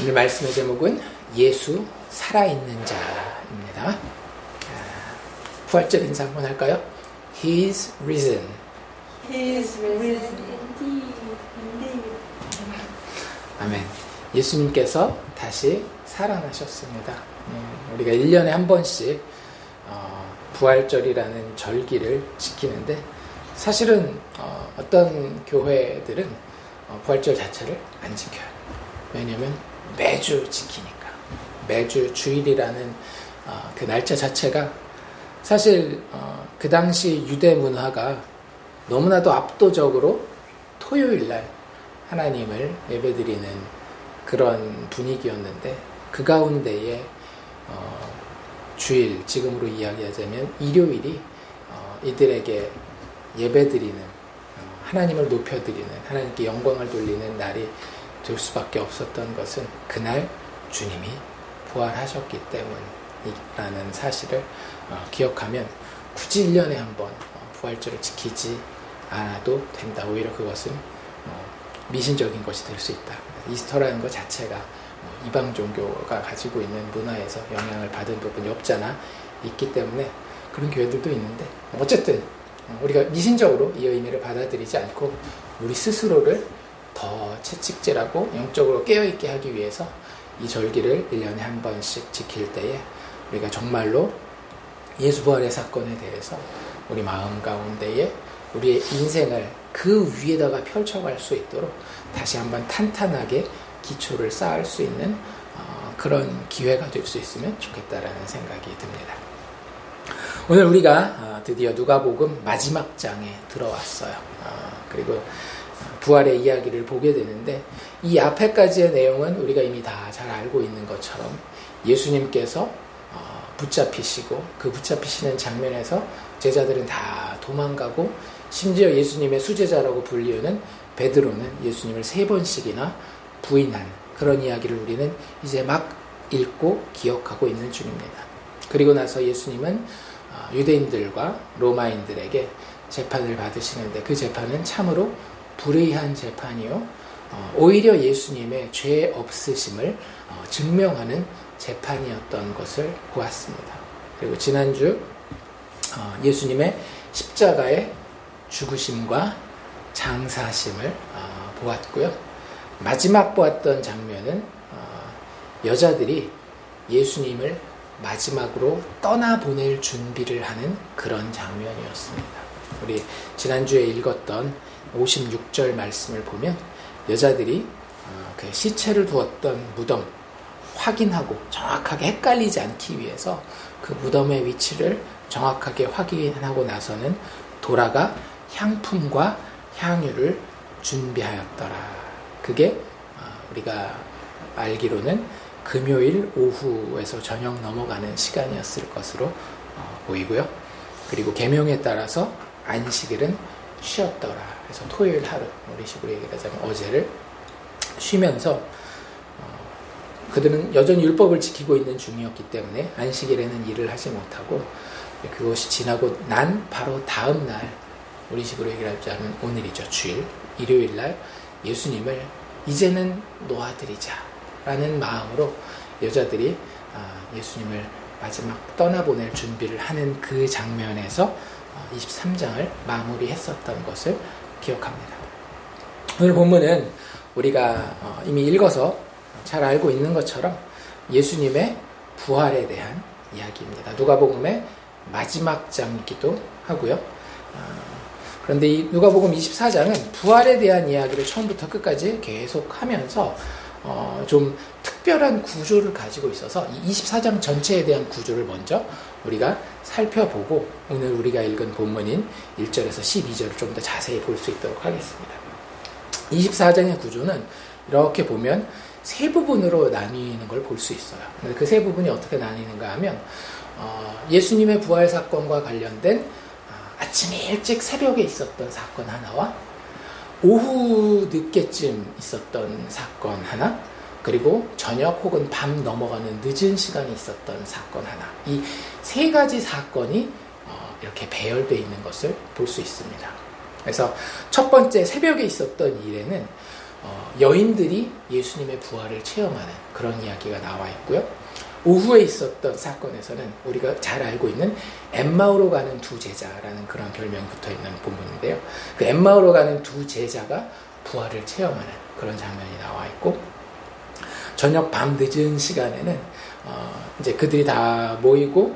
오늘 말씀의 제목은 예수 살아있는 자입니다. 부활절 인사 한번 할까요? He is risen. He is risen indeed. 아멘. 예수님께서 다시 살아나셨습니다. 우리가 1년에 한 번씩 부활절이라는 절기를 지키는데 사실은 어떤 교회들은 부활절 자체를 안 지켜요. 왜냐하면 매주 지키니까. 매주 주일이라는 그 날짜 자체가 사실 그 당시 유대 문화가 너무나도 압도적으로 토요일날 하나님을 예배드리는 그런 분위기였는데 그 가운데에 주일, 지금으로 이야기하자면 일요일이 이들에게 예배드리는 하나님을 높여드리는 하나님께 영광을 돌리는 날이 될 수밖에 없었던 것은 그날 주님이 부활하셨기 때문이라는 사실을 기억하면 굳이 1년에 한 번 부활절을 지키지 않아도 된다. 오히려 그것은 미신적인 것이 될 수 있다. 이스터라는 것 자체가 이방 종교가 가지고 있는 문화에서 영향을 받은 부분이 없잖아 있기 때문에 그런 교회들도 있는데 어쨌든 우리가 미신적으로 이 의미를 받아들이지 않고 우리 스스로를 더 채찍질하고 영적으로 깨어있게 하기 위해서 이 절기를 1년에 한 번씩 지킬 때에 우리가 정말로 예수 부활의 사건에 대해서 우리 마음 가운데에 우리의 인생을 그 위에다가 펼쳐갈 수 있도록 다시 한번 탄탄하게 기초를 쌓을 수 있는 그런 기회가 될 수 있으면 좋겠다라는 생각이 듭니다. 오늘 우리가 드디어 누가복음 마지막 장에 들어왔어요. 그리고 부활의 이야기를 보게 되는데 이 앞에까지의 내용은 우리가 이미 다 잘 알고 있는 것처럼 예수님께서 붙잡히시고 그 붙잡히시는 장면에서 제자들은 다 도망가고 심지어 예수님의 수제자라고 불리우는 베드로는 예수님을 3번씩이나 부인한 그런 이야기를 우리는 이제 막 읽고 기억하고 있는 중입니다. 그리고 나서 예수님은 유대인들과 로마인들에게 재판을 받으시는데 그 재판은 참으로 불의한 재판이요. 오히려 예수님의 죄 없으심을 증명하는 재판이었던 것을 보았습니다. 그리고 지난주 예수님의 십자가의 죽으심과 장사심을 보았고요. 마지막 보았던 장면은 여자들이 예수님을 마지막으로 떠나보낼 준비를 하는 그런 장면이었습니다. 우리 지난주에 읽었던 56절 말씀을 보면 여자들이 그 시체를 두었던 무덤 확인하고 정확하게 헷갈리지 않기 위해서 그 무덤의 위치를 정확하게 확인하고 나서는 돌아가 향품과 향유를 준비하였더라. 그게 우리가 알기로는 금요일 오후에서 저녁 넘어가는 시간이었을 것으로 보이고요. 그리고 계명에 따라서 안식일은 쉬었더라. 그래서 토요일 하루, 우리 식으로 얘기하자면 어제를 쉬면서 그들은 여전히 율법을 지키고 있는 중이었기 때문에 안식일에는 일을 하지 못하고 그것이 지나고 난 바로 다음 날 우리 식으로 얘기하자면 오늘이죠. 주일, 일요일 날 예수님을 이제는 놓아드리자라는 마음으로 여자들이 예수님을 마지막 떠나보낼 준비를 하는 그 장면에서 23장을 마무리했었던 것을 기억합니다. 오늘 본문은 우리가 이미 읽어서 잘 알고 있는 것처럼 예수님의 부활에 대한 이야기입니다. 누가복음의 마지막 장이기도 하고요. 그런데 이 누가복음 24장은 부활에 대한 이야기를 처음부터 끝까지 계속 하면서 좀 특별한 구조를 가지고 있어서 이 24장 전체에 대한 구조를 먼저 우리가 살펴보고 오늘 우리가 읽은 본문인 1절에서 12절을 좀 더 자세히 볼 수 있도록 하겠습니다. 24장의 구조는 이렇게 보면 세 부분으로 나뉘는 걸 볼 수 있어요. 그 세 부분이 어떻게 나뉘는가 하면 예수님의 부활 사건과 관련된 아침 일찍 새벽에 있었던 사건 하나와 오후 늦게쯤 있었던 사건 하나, 그리고 저녁 혹은 밤 넘어가는 늦은 시간에 있었던 사건 하나, 이 세 가지 사건이 이렇게 배열되어 있는 것을 볼 수 있습니다. 그래서 첫 번째 새벽에 있었던 일에는 여인들이 예수님의 부활을 체험하는 그런 이야기가 나와 있고요. 오후에 있었던 사건에서는 우리가 잘 알고 있는 엠마오로 가는 두 제자라는 그런 별명이 붙어있는 본문인데요. 그 엠마오로 가는 두 제자가 부활을 체험하는 그런 장면이 나와 있고, 저녁 밤 늦은 시간에는 이제 그들이 다 모이고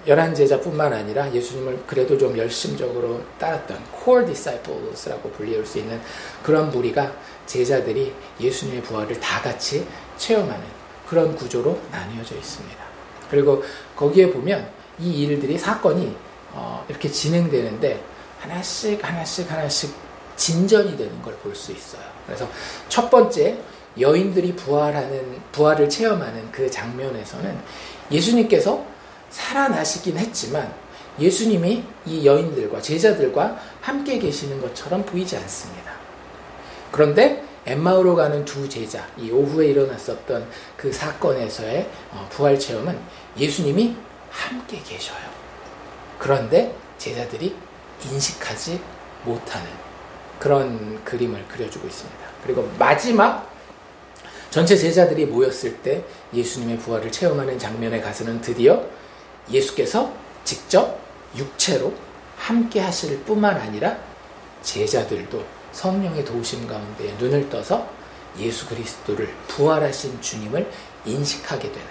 11제자뿐만 아니라 예수님을 그래도 좀 열심적으로 따랐던 core disciples라고 불릴 수 있는 그런 무리가, 제자들이 예수님의 부활을 다 같이 체험하는 그런 구조로 나뉘어져 있습니다. 그리고 거기에 보면 이 일들이, 사건이 이렇게 진행되는데 하나씩 진전이 되는 걸 볼 수 있어요. 그래서 첫 번째, 여인들이 부활을 체험하는 그 장면에서는 예수님께서 살아나시긴 했지만 예수님이 이 여인들과 제자들과 함께 계시는 것처럼 보이지 않습니다. 그런데 엠마오로 가는 두 제자, 이 오후에 일어났었던 그 사건에서의 부활 체험은 예수님이 함께 계셔요. 그런데 제자들이 인식하지 못하는 그런 그림을 그려주고 있습니다. 그리고 마지막 전체 제자들이 모였을 때 예수님의 부활을 체험하는 장면에 가서는 드디어 예수께서 직접 육체로 함께 하실 뿐만 아니라 제자들도 성령의 도우심 가운데 눈을 떠서 예수 그리스도를, 부활하신 주님을 인식하게 되는,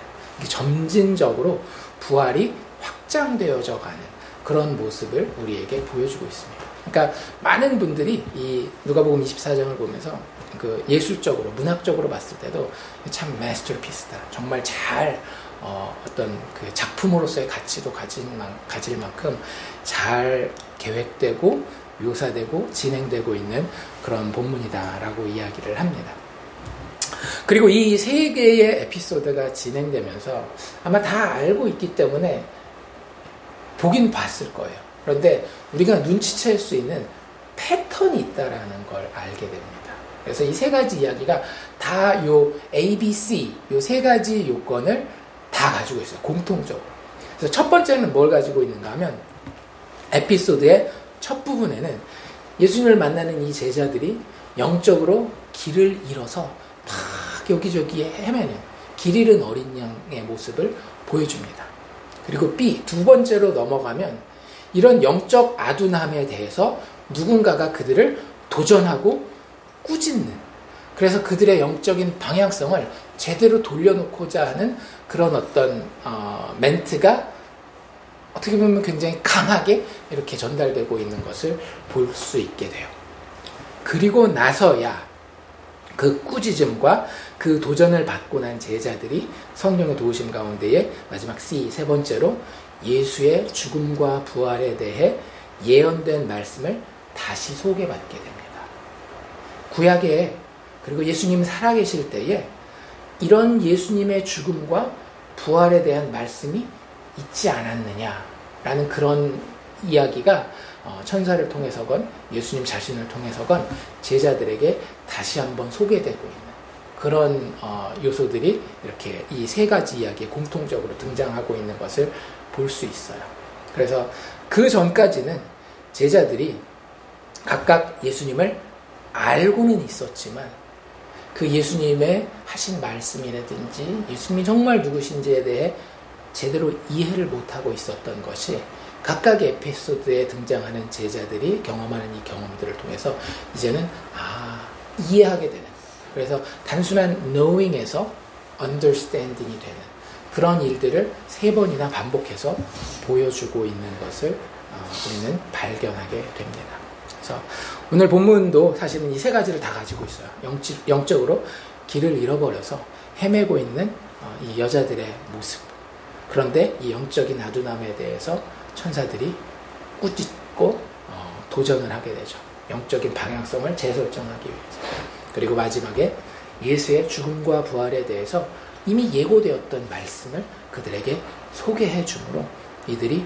점진적으로 부활이 확장되어져 가는 그런 모습을 우리에게 보여주고 있습니다. 그러니까 많은 분들이 이 누가복음 24장을 보면서 그 예술적으로, 문학적으로 봤을 때도 참 마스터피스다, 정말 잘 어떤 그 작품으로서의 가치도 가질 만큼 잘 계획되고 묘사되고 진행되고 있는 그런 본문이다라고 이야기를 합니다. 그리고 이 세 개의 에피소드가 진행되면서 아마 다 알고 있기 때문에 보긴 봤을 거예요. 그런데 우리가 눈치챌 수 있는 패턴이 있다라는 걸 알게 됩니다. 그래서 이 세 가지 이야기가 다 요 ABC, 요 세 가지 요건을 다 가지고 있어요. 공통적으로. 그래서 첫 번째는 뭘 가지고 있는가 하면, 에피소드의 첫 부분에는 예수님을 만나는 이 제자들이 영적으로 길을 잃어서 막 여기저기 헤매는 길 잃은 어린 양의 모습을 보여줍니다. 그리고 B, 두 번째로 넘어가면 이런 영적 아둔함에 대해서 누군가가 그들을 도전하고 꾸짖는, 그래서 그들의 영적인 방향성을 제대로 돌려놓고자 하는 그런 어떤 멘트가 어떻게 보면 굉장히 강하게 이렇게 전달되고 있는 것을 볼 수 있게 돼요. 그리고 나서야 그 꾸짖음과 그 도전을 받고 난 제자들이 성령의 도우심 가운데에 마지막 C, 세 번째로 예수의 죽음과 부활에 대해 예언된 말씀을 다시 소개받게 됩니다. 구약에, 그리고 예수님 살아계실 때에 이런 예수님의 죽음과 부활에 대한 말씀이 있지 않았느냐라는 그런 이야기가 천사를 통해서건 예수님 자신을 통해서건 제자들에게 다시 한번 소개되고 있는 그런 요소들이 이렇게 이 세 가지 이야기에 공통적으로 등장하고 있는 것을 볼 수 있어요. 그래서 그 전까지는 제자들이 각각 예수님을 알고는 있었지만 그 예수님의 하신 말씀이라든지 예수님이 정말 누구신지에 대해 제대로 이해를 못하고 있었던 것이 각각의 에피소드에 등장하는 제자들이 경험하는 이 경험들을 통해서 이제는 이해하게 되는, 그래서 단순한 knowing에서 understanding이 되는 그런 일들을 세 번이나 반복해서 보여주고 있는 것을 우리는 발견하게 됩니다. 그래서 오늘 본문도 사실은 이 세 가지를 다 가지고 있어요. 영적으로 길을 잃어버려서 헤매고 있는 이 여자들의 모습. 그런데 이 영적인 아둔함에 대해서 천사들이 꾸짖고 도전을 하게 되죠. 영적인 방향성을 재설정하기 위해서. 그리고 마지막에 예수의 죽음과 부활에 대해서 이미 예고되었던 말씀을 그들에게 소개해 주므로 이들이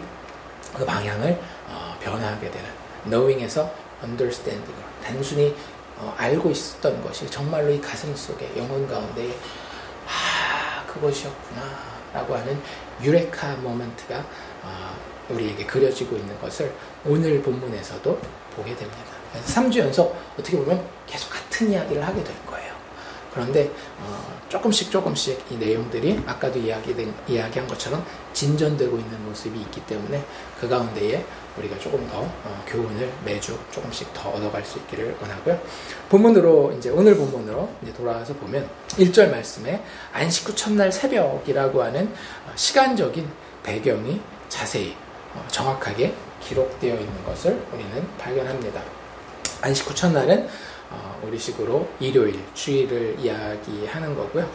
그 방향을 변화하게 되는, knowing에서 understanding으로 단순히 알고 있었던 것이 정말로 이 가슴 속에 영혼 가운데 그것이었구나 라고 하는 유레카 모멘트가 우리에게 그려지고 있는 것을 오늘 본문에서도 보게 됩니다. 3주 연속 어떻게 보면 계속 같은 이야기를 하게 될 거예요. 그런데 조금씩 이 내용들이 아까도 이야기한 것처럼 진전되고 있는 모습이 있기 때문에 그 가운데에 우리가 조금 더 교훈을 매주 조금씩 더 얻어갈 수 있기를 원하고요. 본문으로 이제 오늘 본문으로 이제 돌아와서 보면 1절 말씀에 안식 후 첫날 새벽이라고 하는 시간적인 배경이 자세히 정확하게 기록되어 있는 것을 우리는 발견합니다. 안식 후 첫날은 우리식으로 일요일, 주일을 이야기하는 거고요.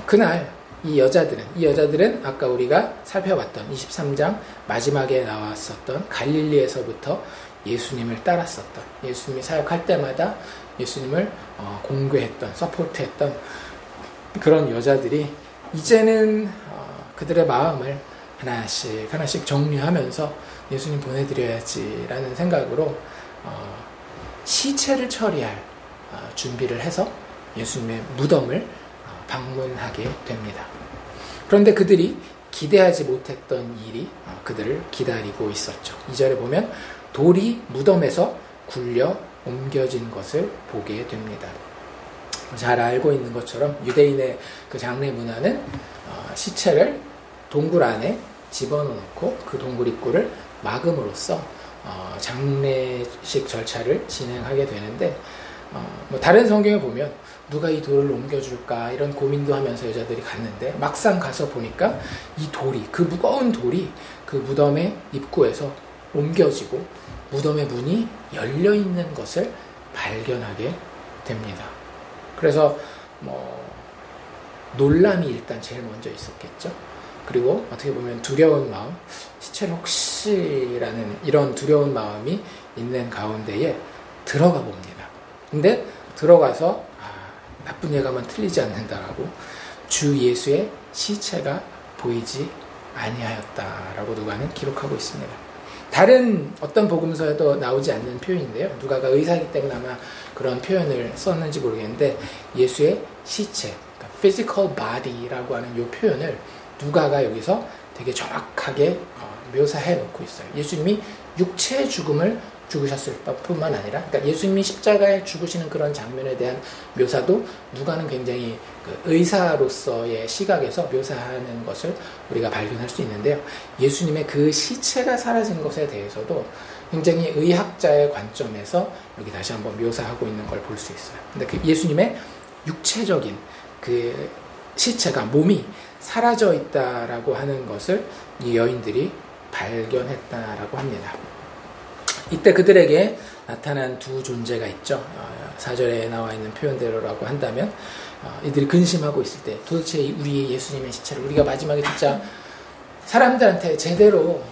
그날 이 여자들은 아까 우리가 살펴봤던 23장 마지막에 나왔었던 갈릴리에서부터 예수님을 따랐었던, 예수님이 사역할 때마다 예수님을 공개했던, 서포트했던 그런 여자들이 이제는 그들의 마음을 하나씩 정리하면서 예수님 보내드려야지라는 생각으로 시체를 처리할 준비를 해서 예수님의 무덤을 방문하게 됩니다. 그런데 그들이 기대하지 못했던 일이 그들을 기다리고 있었죠. 2절에 보면 돌이 무덤에서 굴려 옮겨진 것을 보게 됩니다. 잘 알고 있는 것처럼 유대인의 그 장례 문화는 시체를 동굴 안에 집어넣고 그 동굴 입구를 막음으로써 장례식 절차를 진행하게 되는데 다른 성경에 보면 누가 이 돌을 옮겨줄까 이런 고민도 하면서 여자들이 갔는데 막상 가서 보니까 이 돌이, 그 무거운 돌이 그 무덤의 입구에서 옮겨지고 무덤의 문이 열려있는 것을 발견하게 됩니다. 그래서 놀람이 일단 제일 먼저 있었겠죠. 그리고 어떻게 보면 두려운 마음, 시체를 혹시라는 이런 두려운 마음이 있는 가운데에 들어가 봅니다. 근데 들어가서 나쁜 예감은 틀리지 않는다라고 주 예수의 시체가 보이지 아니하였다라고 누가는 기록하고 있습니다. 다른 어떤 복음서에도 나오지 않는 표현인데요. 누가가 의사이기 때문에 아마 그런 표현을 썼는지 모르겠는데 예수의 시체, 그러니까 physical body라고 하는 이 표현을 누가가 여기서 되게 정확하게 묘사해 놓고 있어요. 예수님이 육체의 죽음을 죽으셨을 뿐만 아니라, 그러니까 예수님이 십자가에 죽으시는 그런 장면에 대한 묘사도 누가는 굉장히 그 의사로서의 시각에서 묘사하는 것을 우리가 발견할 수 있는데요. 예수님의 그 시체가 사라진 것에 대해서도 굉장히 의학자의 관점에서 여기 다시 한번 묘사하고 있는 걸 볼 수 있어요. 근데 그 예수님의 육체적인 그 시체가, 몸이 사라져 있다라고 하는 것을 이 여인들이 발견했다라고 합니다. 이때 그들에게 나타난 두 존재가 있죠. 4절에 나와 있는 표현대로라고 한다면 이들이 근심하고 있을 때 도대체 우리 예수님의 시체를 우리가 마지막에 진짜 사람들한테 제대로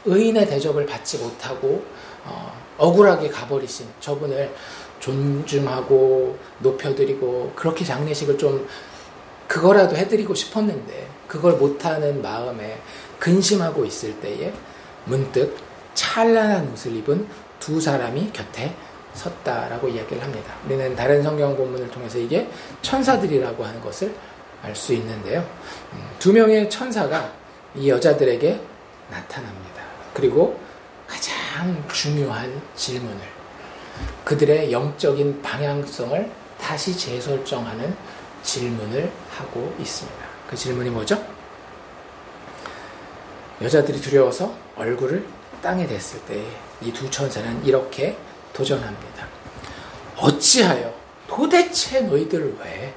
의인의 대접을 받지 못하고 억울하게 가버리신 저분을 존중하고 높여드리고 그렇게 장례식을 좀 그거라도 해드리고 싶었는데 그걸 못하는 마음에 근심하고 있을 때에 문득 찬란한 옷을 입은 두 사람이 곁에 섰다라고 이야기를 합니다. 우리는 다른 성경 본문을 통해서 이게 천사들이라고 하는 것을 알 수 있는데요. 두 명의 천사가 이 여자들에게 나타납니다. 그리고 가장 중요한 질문을, 그들의 영적인 방향성을 다시 재설정하는 질문을 하고 있습니다. 그 질문이 뭐죠? 여자들이 두려워서 얼굴을 땅에 댔을 때 이 두 천사는 이렇게 도전합니다. 어찌하여 도대체 너희들 왜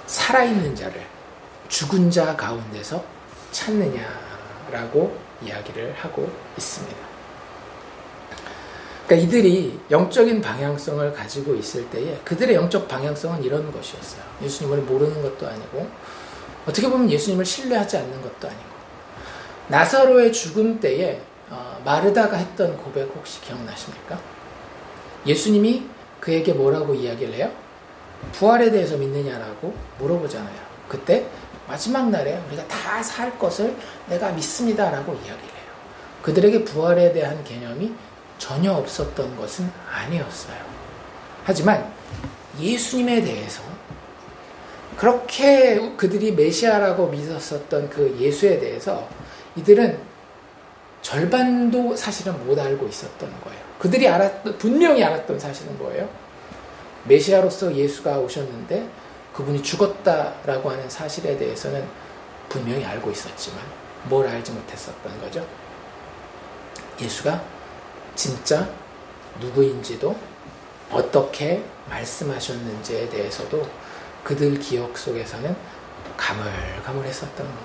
살아있는 자를 죽은 자 가운데서 찾느냐라고 이야기를 하고 있습니다. 그러니까 이들이 영적인 방향성을 가지고 있을 때에 그들의 영적 방향성은 이런 것이었어요. 예수님을 모르는 것도 아니고 어떻게 보면 예수님을 신뢰하지 않는 것도 아니고 나사로의 죽음 때에 마르다가 했던 고백 혹시 기억나십니까? 예수님이 그에게 뭐라고 이야기를 해요? 부활에 대해서 믿느냐라고 물어보잖아요. 그때 마지막 날에 우리가 다 살 것을 내가 믿습니다라고 이야기를 해요. 그들에게 부활에 대한 개념이 전혀 없었던 것은 아니었어요. 하지만 예수님에 대해서 그렇게 그들이 메시아라고 믿었었던 그 예수에 대해서 이들은 절반도 사실은 못 알고 있었던 거예요. 그들이 분명히 알았던 사실은 뭐예요? 메시아로서 예수가 오셨는데 그분이 죽었다라고 하는 사실에 대해서는 분명히 알고 있었지만 뭘 알지 못했었던 거죠? 예수가 진짜 누구인지도 어떻게 말씀하셨는지에 대해서도 그들 기억 속에서는 가물가물했었던 겁니다.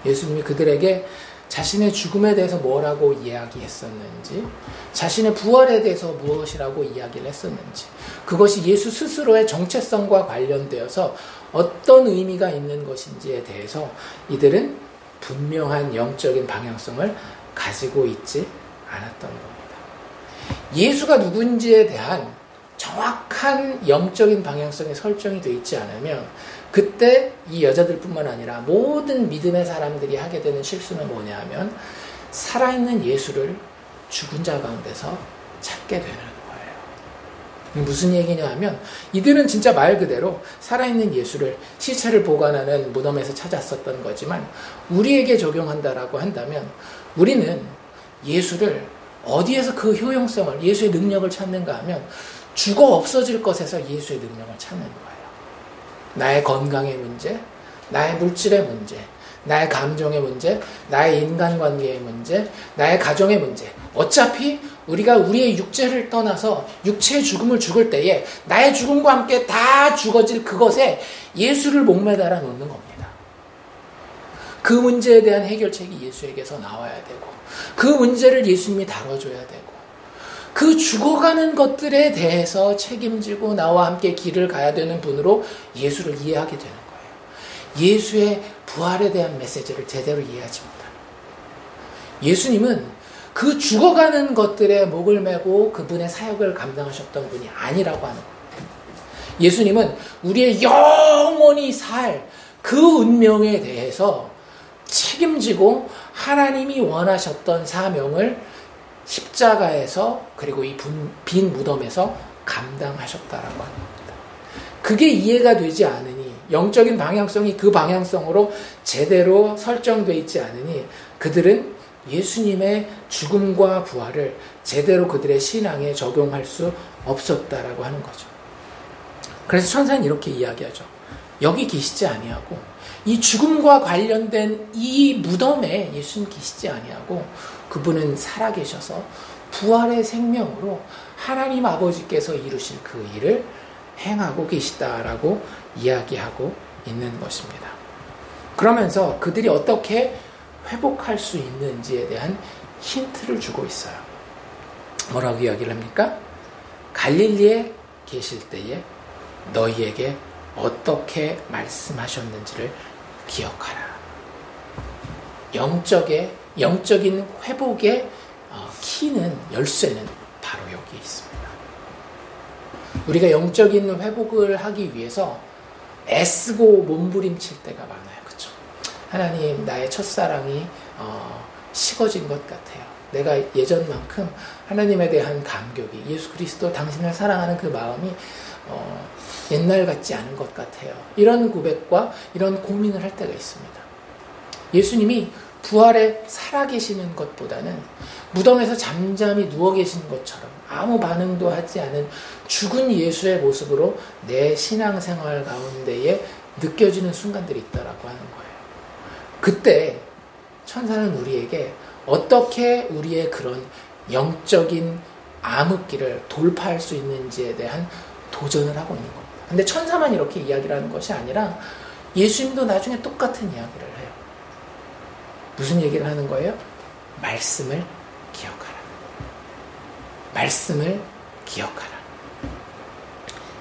예수님이 그들에게 자신의 죽음에 대해서 뭐라고 이야기했었는지, 자신의 부활에 대해서 무엇이라고 이야기를 했었는지, 그것이 예수 스스로의 정체성과 관련되어서 어떤 의미가 있는 것인지에 대해서 이들은 분명한 영적인 방향성을 가지고 있지 않았던 겁니다. 예수가 누군지에 대한 정확한 영적인 방향성이 설정이 되어 있지 않으면 그때 이 여자들뿐만 아니라 모든 믿음의 사람들이 하게 되는 실수는 뭐냐 하면 살아있는 예수를 죽은 자 가운데서 찾게 되는 거예요. 무슨 얘기냐 하면 이들은 진짜 말 그대로 살아있는 예수를 시체를 보관하는 무덤에서 찾았었던 거지만 우리에게 적용한다라고 한다면 우리는 예수를 어디에서 그 효용성을, 예수의 능력을 찾는가 하면 죽어 없어질 것에서 예수의 능력을 찾는 거예요. 나의 건강의 문제, 나의 물질의 문제, 나의 감정의 문제, 나의 인간관계의 문제, 나의 가정의 문제. 어차피 우리가 우리의 육체를 떠나서 육체의 죽음을 죽을 때에 나의 죽음과 함께 다 죽어질 그것에 예수를 목매달아 놓는 겁니다. 그 문제에 대한 해결책이 예수에게서 나와야 되고 그 문제를 예수님이 다뤄줘야 되고 그 죽어가는 것들에 대해서 책임지고 나와 함께 길을 가야 되는 분으로 예수를 이해하게 되는 거예요. 예수의 부활에 대한 메시지를 제대로 이해하지 못합니다. 예수님은 그 죽어가는 것들에 목을 메고 그분의 사역을 감당하셨던 분이 아니라고 하는 겁니다. 예수님은 우리의 영원히 살 그 운명에 대해서 책임지고 하나님이 원하셨던 사명을 십자가에서 그리고 이 빈 무덤에서 감당하셨다라고 하는 겁니다. 그게 이해가 되지 않으니 영적인 방향성이 그 방향성으로 제대로 설정되어 있지 않으니 그들은 예수님의 죽음과 부활을 제대로 그들의 신앙에 적용할 수 없었다라고 하는 거죠. 그래서 천사는 이렇게 이야기하죠. 여기 계시지 아니하고 이 죽음과 관련된 이 무덤에 예수님 계시지 아니하고 그분은 살아계셔서 부활의 생명으로 하나님 아버지께서 이루실 그 일을 행하고 계시다라고 이야기하고 있는 것입니다. 그러면서 그들이 어떻게 회복할 수 있는지에 대한 힌트를 주고 있어요. 뭐라고 이야기를 합니까? 갈릴리에 계실 때에 너희에게 어떻게 말씀하셨는지를 기억하라. 영적인 회복의 키는, 열쇠는 바로 여기에 있습니다. 우리가 영적인 회복을 하기 위해서 애쓰고 몸부림칠 때가 많아요. 그렇죠? 하나님, 나의 첫사랑이 식어진 것 같아요. 내가 예전만큼 하나님에 대한 감격이, 예수 그리스도 당신을 사랑하는 그 마음이 옛날 같지 않은 것 같아요. 이런 고백과 이런 고민을 할 때가 있습니다. 예수님이 부활에 살아계시는 것보다는 무덤에서 잠잠히 누워 계신 것처럼 아무 반응도 하지 않은 죽은 예수의 모습으로 내 신앙생활 가운데에 느껴지는 순간들이 있다라고 하는 거예요. 그때 천사는 우리에게 어떻게 우리의 그런 영적인 암흑기를 돌파할 수 있는지에 대한 도전을 하고 있는 겁니다. 근데 천사만 이렇게 이야기를 하는 것이 아니라 예수님도 나중에 똑같은 이야기를 해요. 무슨 얘기를 하는 거예요? 말씀을 기억하라. 말씀을 기억하라.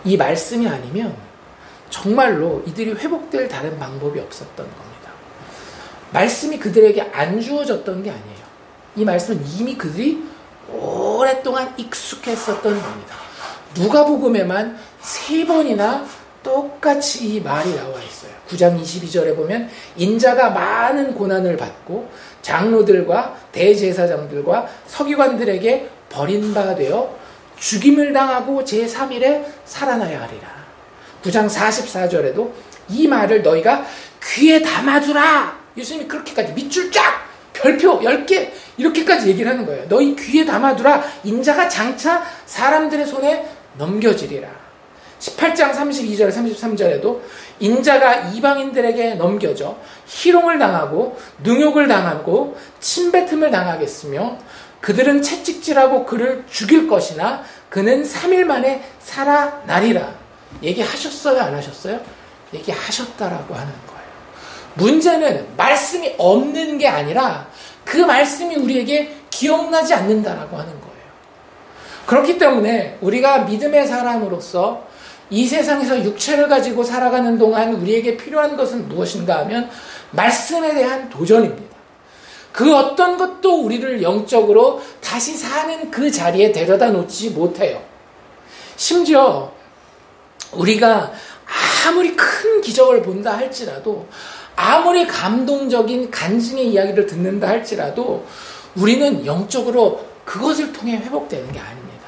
이 말씀이 아니면 정말로 이들이 회복될 다른 방법이 없었던 겁니다. 말씀이 그들에게 안 주어졌던 게 아니에요. 이 말씀은 이미 그들이 오랫동안 익숙했었던 겁니다. 누가복음에만 3번이나 똑같이 이 말이 나와 있어요. 9장 22절에 보면 인자가 많은 고난을 받고 장로들과 대제사장들과 서기관들에게 버림받아 되어 죽임을 당하고 제3일에 살아나야 하리라. 9장 44절에도 이 말을 너희가 귀에 담아두라. 예수님이 그렇게까지 밑줄 쫙 별표 10개 이렇게까지 얘기를 하는 거예요. 너희 귀에 담아두라. 인자가 장차 사람들의 손에 넘겨지리라. 18장 32절 33절에도 인자가 이방인들에게 넘겨져 희롱을 당하고 능욕을 당하고 침뱉음을 당하겠으며 그들은 채찍질하고 그를 죽일 것이나 그는 3일 만에 살아나리라. 얘기하셨어요? 안 하셨어요? 얘기하셨다라고 하는 거예요. 문제는 말씀이 없는 게 아니라 그 말씀이 우리에게 기억나지 않는다라고 하는 거예요. 그렇기 때문에 우리가 믿음의 사람으로서 이 세상에서 육체를 가지고 살아가는 동안 우리에게 필요한 것은 무엇인가 하면 말씀에 대한 도전입니다. 그 어떤 것도 우리를 영적으로 다시 사는 그 자리에 데려다 놓지 못해요. 심지어 우리가 아무리 큰 기적을 본다 할지라도 아무리 감동적인 간증의 이야기를 듣는다 할지라도 우리는 영적으로 그것을 통해 회복되는 게 아닙니다.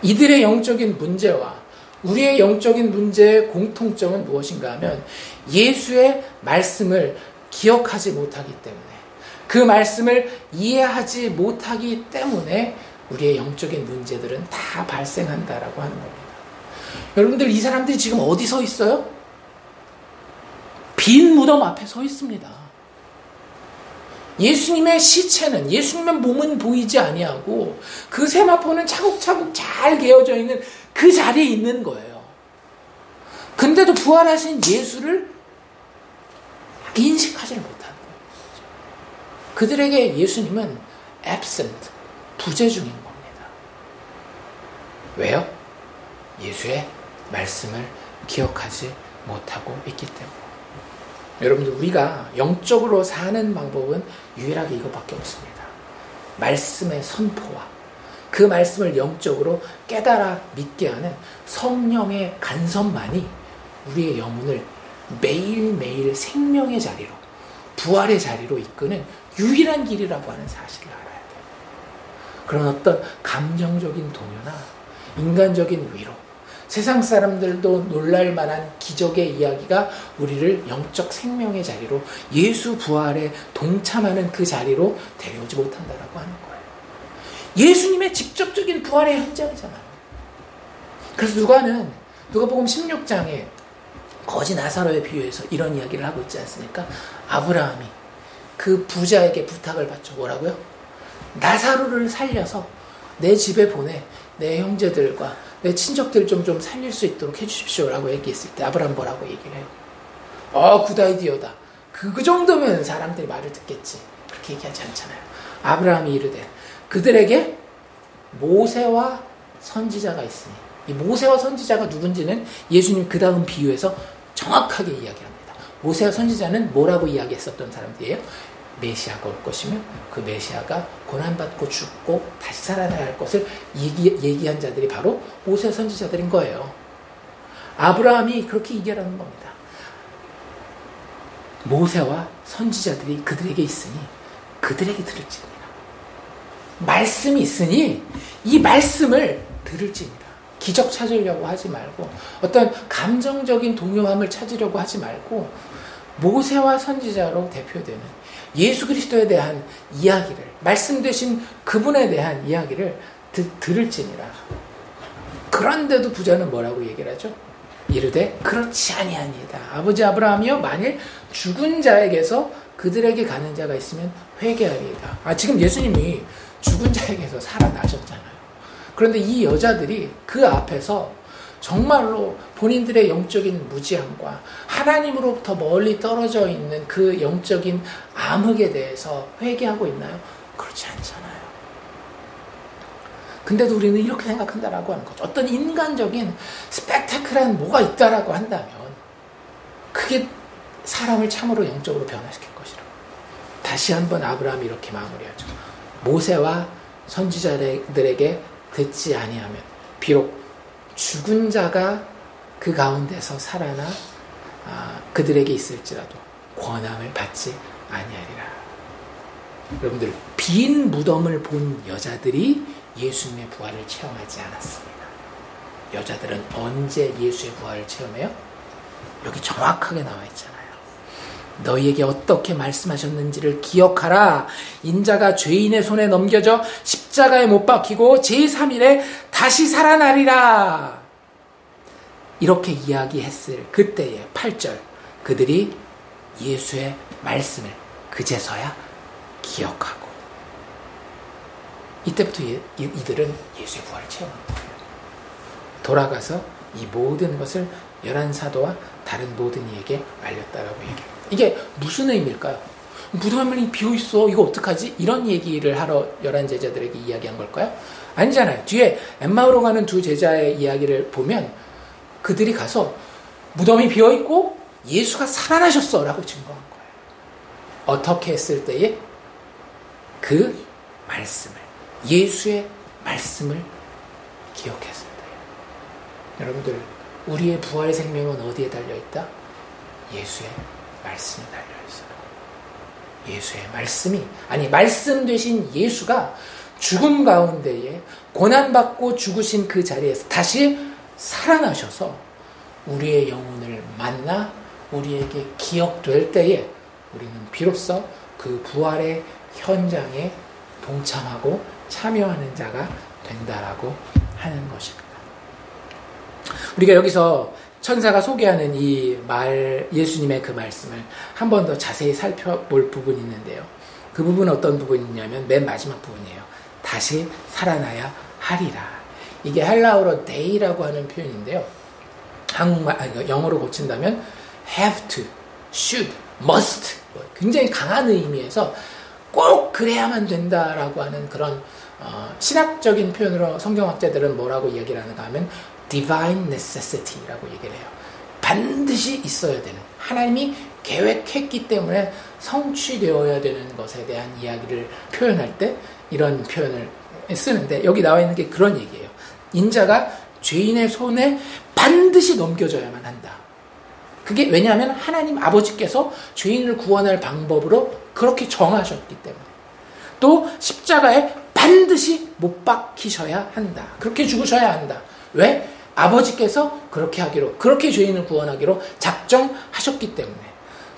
이들의 영적인 문제와 우리의 영적인 문제의 공통점은 무엇인가 하면 예수의 말씀을 기억하지 못하기 때문에 그 말씀을 이해하지 못하기 때문에 우리의 영적인 문제들은 다 발생한다라고 하는 겁니다. 여러분들 이 사람들이 지금 어디 서 있어요? 빈 무덤 앞에 서 있습니다. 예수님의 시체는 예수님의 몸은 보이지 아니하고 그 세마포는 차곡차곡 잘 개어져 있는 그 자리에 있는 거예요. 근데도 부활하신 예수를 인식하지를 못하는 거예요. 그들에게 예수님은 absent, 부재 중인 겁니다. 왜요? 예수의 말씀을 기억하지 못하고 있기 때문에. 여러분들 우리가 영적으로 사는 방법은 유일하게 이것밖에 없습니다. 말씀의 선포와 그 말씀을 영적으로 깨달아 믿게 하는 성령의 간섭만이 우리의 영혼을 매일매일 생명의 자리로 부활의 자리로 이끄는 유일한 길이라고 하는 사실을 알아야 돼요. 그런 어떤 감정적인 동요나 인간적인 위로 세상 사람들도 놀랄 만한 기적의 이야기가 우리를 영적 생명의 자리로 예수 부활에 동참하는 그 자리로 데려오지 못한다라고 하는 거예요. 예수님의 직접적인 부활의 현장이잖아요. 그래서 누가복음 16장에 거지 나사로의 비유에서 이런 이야기를 하고 있지 않습니까? 아브라함이 그 부자에게 부탁을 받죠. 뭐라고요? 나사로를 살려서 내 집에 보내 내 형제들과 내 친척들 좀 살릴 수 있도록 해주십시오라고 얘기했을 때 아브라함 뭐라고 얘기를 해요? 굿아이디어다. 그 정도면 사람들이 말을 듣겠지. 그렇게 얘기하지 않잖아요. 아브라함이 이르되 그들에게 모세와 선지자가 있으니 이 모세와 선지자가 누군지는 예수님 그 다음 비유에서 정확하게 이야기합니다. 모세와 선지자는 뭐라고 이야기했었던 사람들이에요? 메시아가 올 것이며 그 메시아가 고난받고 죽고 다시 살아날 것을 얘기한 자들이 바로 모세 선지자들인 거예요. 아브라함이 그렇게 얘기하는 겁니다. 모세와 선지자들이 그들에게 있으니 그들에게 들을지니라. 말씀이 있으니 이 말씀을 들을지니라. 기적 찾으려고 하지 말고 어떤 감정적인 동요함을 찾으려고 하지 말고 모세와 선지자로 대표되는 예수 그리스도에 대한 이야기를 말씀 되신 그분에 대한 이야기를 들을지니라. 그런데도 부자는 뭐라고 얘기를 하죠? 이르되 그렇지 아니하니이다. 아버지 아브라함이여 만일 죽은 자에게서 그들에게 가는 자가 있으면 회개하리이다. 지금 예수님이 죽은 자에게서 살아나셨잖아요. 그런데 이 여자들이 그 앞에서 정말로 본인들의 영적인 무지함과 하나님으로부터 멀리 떨어져 있는 그 영적인 암흑에 대해서 회개하고 있나요? 그렇지 않잖아요. 근데도 우리는 이렇게 생각한다라고 하는 거죠. 어떤 인간적인 스펙타클한 뭐가 있다라고 한다면 그게 사람을 참으로 영적으로 변화시킬 것이라고. 다시 한번 아브라함이 이렇게 마무리하죠. 모세와 선지자들에게 듣지 아니하면 비록 죽은 자가 그 가운데서 살아나 그들에게 있을지라도 권함을 받지 아니하리라. 여러분들 빈 무덤을 본 여자들이 예수님의 부활을 체험하지 않았습니다. 여자들은 언제 예수의 부활을 체험해요? 여기 정확하게 나와 있잖아요. 너희에게 어떻게 말씀하셨는지를 기억하라. 인자가 죄인의 손에 넘겨져 십자가에 못 박히고 제3일에 다시 살아나리라. 이렇게 이야기했을 그때의 8절, 그들이 예수의 말씀을 그제서야 기억하고, 이때부터 이들은 예수의 부활을 체험한 거예요. 돌아가서 이 모든 것을 11사도와 다른 모든 이에게 알렸다라고 얘기해요. 이게 무슨 의미일까요? 무덤이 비어있어, 이거 어떡하지? 이런 얘기를 하러 11제자들에게 이야기한 걸까요? 아니잖아요. 뒤에 엠마오로 가는 두 제자의 이야기를 보면 그들이 가서 무덤이 비어있고 예수가 살아나셨어 라고 증거한 거예요. 어떻게 했을 때에? 그 말씀을, 예수의 말씀을 기억했을 때예요. 여러분들, 우리의 부활 생명은 어디에 달려있다? 예수의 말씀이 달려있어요. 예수의 말씀이, 아니 말씀 되신 예수가 죽음 가운데에 고난받고 죽으신 그 자리에서 다시 살아나셔서 우리의 영혼을 만나 우리에게 기억될 때에 우리는 비로소 그 부활의 현장에 동참하고 참여하는 자가 된다라고 하는 것입니다. 우리가 여기서 천사가 소개하는 이 예수님의 그 말씀을 한 번 더 자세히 살펴볼 부분이 있는데요. 그 부분은 어떤 부분이냐면 맨 마지막 부분이에요. 다시 살아나야 하리라. 이게 헬라어로 day라고 하는 표현인데요. 영어로 고친다면 have to, should, must, 굉장히 강한 의미에서 꼭 그래야만 된다라고 하는 그런 신학적인 표현으로 성경학자들은 뭐라고 얘기를 하는가 하면 divine necessity라고 얘기를 해요. 반드시 있어야 되는, 하나님이 계획했기 때문에 성취되어야 되는 것에 대한 이야기를 표현할 때 이런 표현을 쓰는데, 여기 나와 있는 게 그런 얘기예요. 인자가 죄인의 손에 반드시 넘겨져야만 한다. 그게 왜냐하면 하나님 아버지께서 죄인을 구원할 방법으로 그렇게 정하셨기 때문에, 또 십자가에 반드시 못 박히셔야 한다. 그렇게 죽으셔야 한다. 왜? 아버지께서 그렇게 하기로, 그렇게 죄인을 구원하기로 작정하셨기 때문에.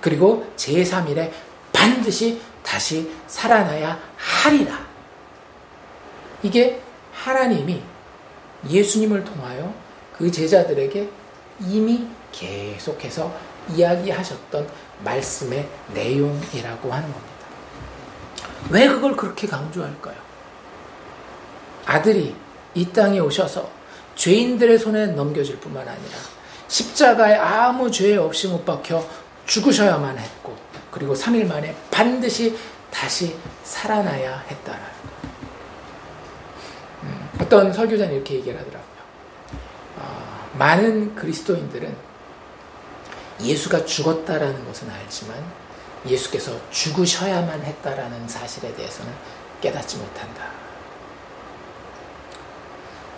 그리고 제3일에 반드시 다시 살아나야 하리라. 이게 하나님이 예수님을 통하여 그 제자들에게 이미 계속해서 이야기하셨던 말씀의 내용이라고 하는 겁니다. 왜 그걸 그렇게 강조할까요? 아들이 이 땅에 오셔서 죄인들의 손에 넘겨질 뿐만 아니라 십자가에 아무 죄 없이 못 박혀 죽으셔야만 했고, 그리고 3일 만에 반드시 다시 살아나야 했다라는 거예요. 어떤 설교자는 이렇게 얘기를 하더라고요. 많은 그리스도인들은 예수가 죽었다라는 것은 알지만 예수께서 죽으셔야만 했다라는 사실에 대해서는 깨닫지 못한다.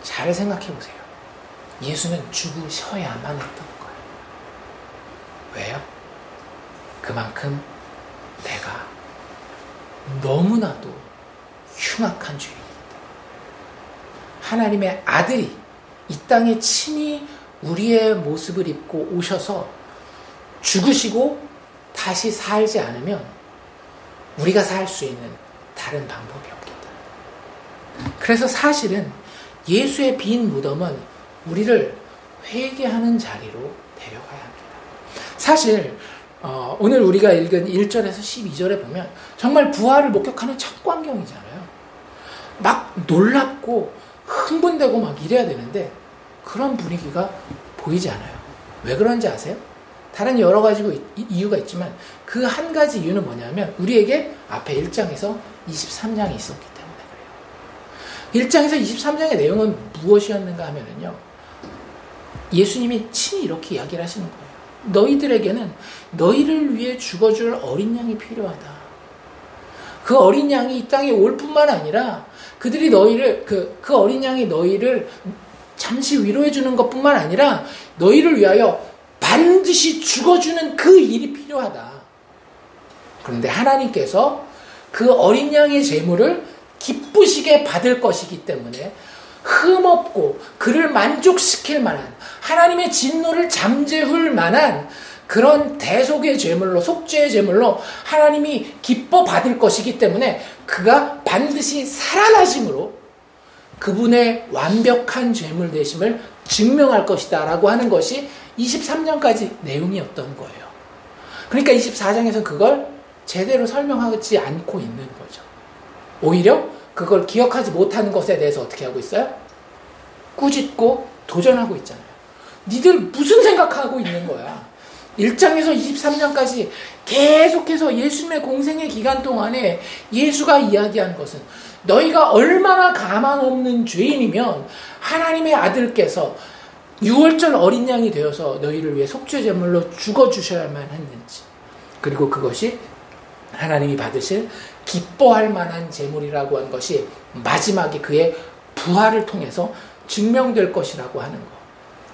잘 생각해 보세요. 예수는 죽으셔야만 했던 거예요. 왜요? 그만큼 내가 너무나도 흉악한 죄인이다. 하나님의 아들이 이 땅에 친히 우리의 모습을 입고 오셔서 죽으시고 다시 살지 않으면 우리가 살 수 있는 다른 방법이 없겠다. 그래서 사실은 예수의 빈 무덤은 우리를 회개하는 자리로 데려가야 합니다. 사실 오늘 우리가 읽은 1절에서 12절에 보면 정말 부활을 목격하는 첫 광경이잖아요. 막 놀랍고 흥분되고 막 이래야 되는데 그런 분위기가 보이지 않아요. 왜 그런지 아세요? 다른 여러 가지 이유가 있지만 그 한 가지 이유는 뭐냐면 우리에게 앞에 1장에서 23장이 있었기 때문에 그래요. 1장에서 23장의 내용은 무엇이었는가 하면은요, 예수님이 친히 이렇게 이야기를 하시는 거예요. 너희들에게는 너희를 위해 죽어줄 어린 양이 필요하다. 그 어린 양이 이 땅에 올 뿐만 아니라 그들이 너희를 그 어린 양이 너희를 잠시 위로해 주는 것뿐만 아니라 너희를 위하여 반드시 죽어주는 그 일이 필요하다. 그런데 하나님께서 그 어린 양의 제물을 기쁘시게 받을 것이기 때문에 흠없고 그를 만족시킬 만한, 하나님의 진노를 잠재울 만한 그런 대속의 제물로, 속죄의 제물로 하나님이 기뻐 받을 것이기 때문에 그가 반드시 살아나심으로 그분의 완벽한 제물 되심을 증명할 것이다 라고 하는 것이 23장까지 내용이었던 거예요. 그러니까 24장에서는 그걸 제대로 설명하지 않고 있는 거죠. 오히려 그걸 기억하지 못하는 것에 대해서 어떻게 하고 있어요? 꾸짖고 도전하고 있잖아요. 니들 무슨 생각하고 있는 거야? 1장에서 23장까지 계속해서 예수님의 공생의 기간 동안에 예수가 이야기한 것은 너희가 얼마나 가망 없는 죄인이면 하나님의 아들께서 6월절 어린 양이 되어서 너희를 위해 속죄 제물로 죽어주셔야만 했는지, 그리고 그것이 하나님이 받으실 기뻐할 만한 제물이라고 한 것이 마지막에 그의 부활을 통해서 증명될 것이라고 하는 거,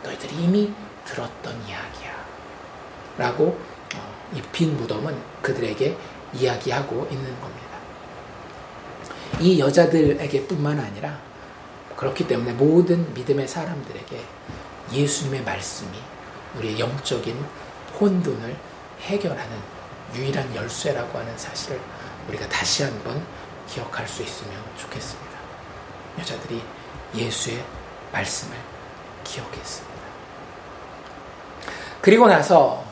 너희들이 이미 들었던 이야기야 라고 이 빈 무덤은 그들에게 이야기하고 있는 겁니다. 이 여자들에게 뿐만 아니라 그렇기 때문에 모든 믿음의 사람들에게 예수님의 말씀이 우리의 영적인 혼돈을 해결하는 유일한 열쇠라고 하는 사실을 우리가 다시 한번 기억할 수 있으면 좋겠습니다. 여자들이 예수의 말씀을 기억했습니다. 그리고 나서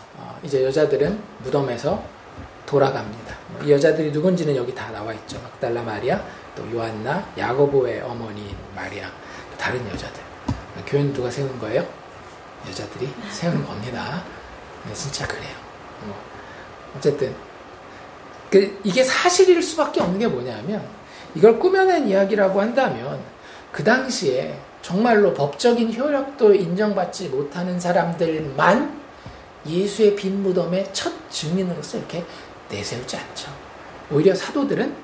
이제 여자들은 무덤에서 돌아갑니다. 이 여자들이 누군지는 여기 다 나와 있죠. 막달라 마리아, 또 요한나, 야고보의 어머니인 마리아, 또 다른 여자들. 교회는 누가 세운 거예요? 여자들이 세우는 겁니다. 진짜 그래요. 어쨌든 이게 사실일 수밖에 없는 게 뭐냐면, 이걸 꾸며낸 이야기라고 한다면 그 당시에 정말로 법적인 효력도 인정받지 못하는 사람들만 예수의 빈 무덤의 첫 증인으로서 이렇게 내세우지 않죠. 오히려 사도들은